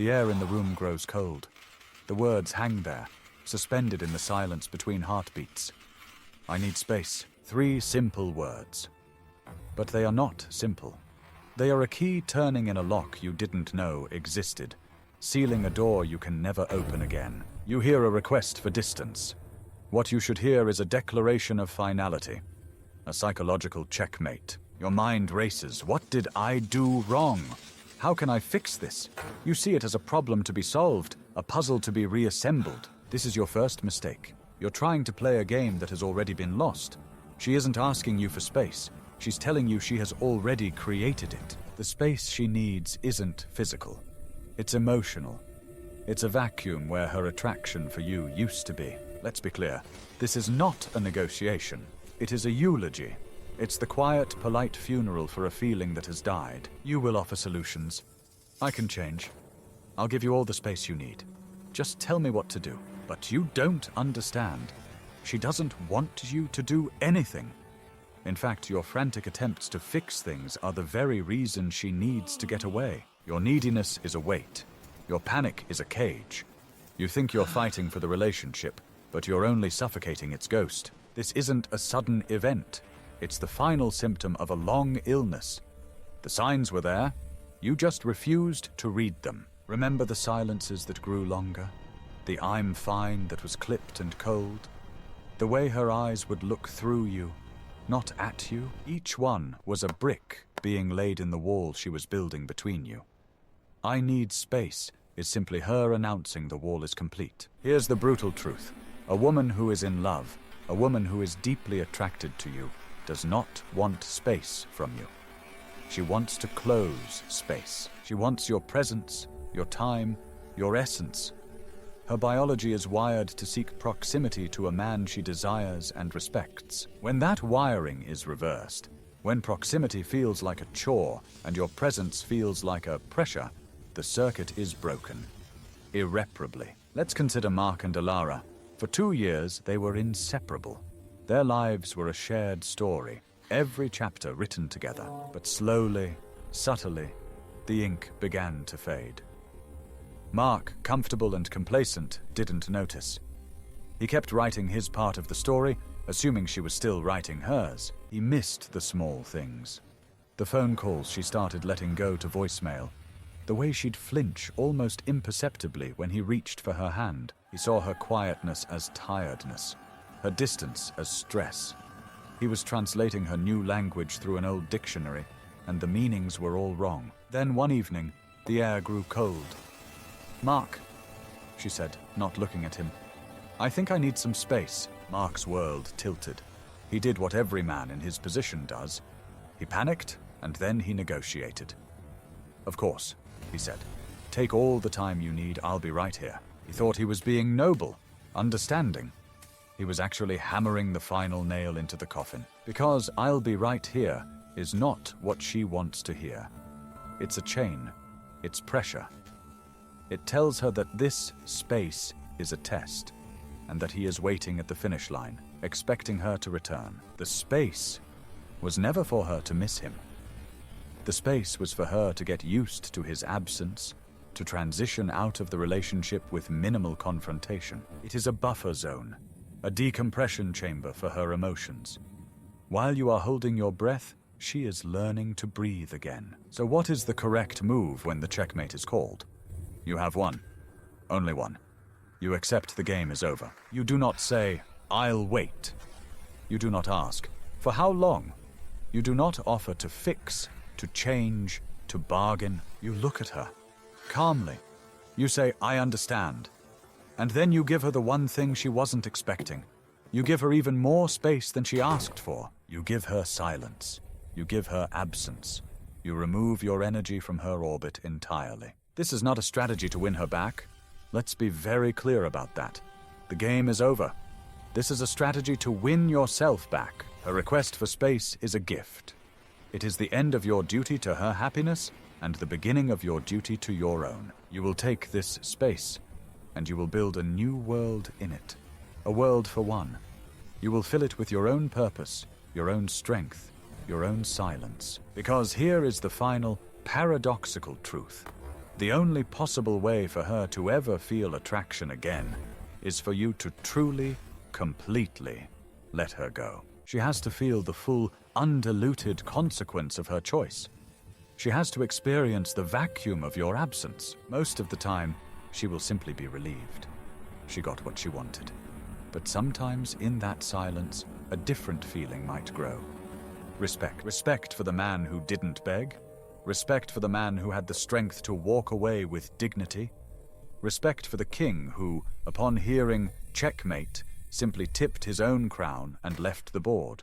The air in the room grows cold. The words hang there, suspended in the silence between heartbeats. I need space. 3 simple words. But they are not simple. They are a key turning in a lock you didn't know existed, sealing a door you can never open again. You hear a request for distance. What you should hear is a declaration of finality, a psychological checkmate. Your mind races. What did I do wrong? How can I fix this? You see it as a problem to be solved, a puzzle to be reassembled. This is your first mistake. You're trying to play a game that has already been lost. She isn't asking you for space. She's telling you she has already created it. The space she needs isn't physical. It's emotional. It's a vacuum where her attraction for you used to be. Let's be clear. This is not a negotiation. It is a eulogy. It's the quiet, polite funeral for a feeling that has died. You will offer solutions. I can change. I'll give you all the space you need. Just tell me what to do. But you don't understand. She doesn't want you to do anything. In fact, your frantic attempts to fix things are the very reason she needs to get away. Your neediness is a weight. Your panic is a cage. You think you're fighting for the relationship, but you're only suffocating its ghost. This isn't a sudden event. It's the final symptom of a long illness. The signs were there. You just refused to read them. Remember the silences that grew longer? The "I'm fine" that was clipped and cold? The way her eyes would look through you, not at you? Each one was a brick being laid in the wall she was building between you. I need space is simply her announcing the wall is complete. Here's the brutal truth. A woman who is in love, a woman who is deeply attracted to you, does not want space from you. She wants to close space. She wants your presence, your time, your essence. Her biology is wired to seek proximity to a man she desires and respects. When that wiring is reversed, when proximity feels like a chore and your presence feels like a pressure, the circuit is broken. Irreparably. Let's consider Mark and Alara. For 2 years, they were inseparable. Their lives were a shared story, every chapter written together. But slowly, subtly, the ink began to fade. Mark, comfortable and complacent, didn't notice. He kept writing his part of the story, assuming she was still writing hers. He missed the small things. The phone calls she started letting go to voicemail. The way she'd flinch almost imperceptibly when he reached for her hand. He saw her quietness as tiredness, her distance as stress. He was translating her new language through an old dictionary, and the meanings were all wrong. Then one evening, the air grew cold. "Mark," she said, not looking at him. "I think I need some space." Mark's world tilted. He did what every man in his position does. He panicked, and then he negotiated. "Of course," he said. "Take all the time you need, I'll be right here." He thought he was being noble, understanding. He was actually hammering the final nail into the coffin. Because "I'll be right here" is not what she wants to hear. It's a chain. It's pressure. It tells her that this space is a test, and that he is waiting at the finish line, expecting her to return. The space was never for her to miss him. The space was for her to get used to his absence, to transition out of the relationship with minimal confrontation. It is a buffer zone, a decompression chamber for her emotions. While you are holding your breath, she is learning to breathe again. So what is the correct move when the checkmate is called? You have one. Only one. You accept the game is over. You do not say, "I'll wait." You do not ask, "For how long?" You do not offer to fix, to change, to bargain. You look at her, calmly. You say, "I understand." And then you give her the one thing she wasn't expecting. You give her even more space than she asked for. You give her silence. You give her absence. You remove your energy from her orbit entirely. This is not a strategy to win her back. Let's be very clear about that. The game is over. This is a strategy to win yourself back. Her request for space is a gift. It is the end of your duty to her happiness and the beginning of your duty to your own. You will take this space, and you will build a new world in it. A world for one. You will fill it with your own purpose, your own strength, your own silence. Because here is the final, paradoxical truth. The only possible way for her to ever feel attraction again is for you to truly, completely let her go. She has to feel the full, undiluted consequence of her choice. She has to experience the vacuum of your absence. Most of the time, she will simply be relieved. She got what she wanted. But sometimes in that silence, a different feeling might grow. Respect. Respect for the man who didn't beg. Respect for the man who had the strength to walk away with dignity. Respect for the king who, upon hearing checkmate, simply tipped his own crown and left the board.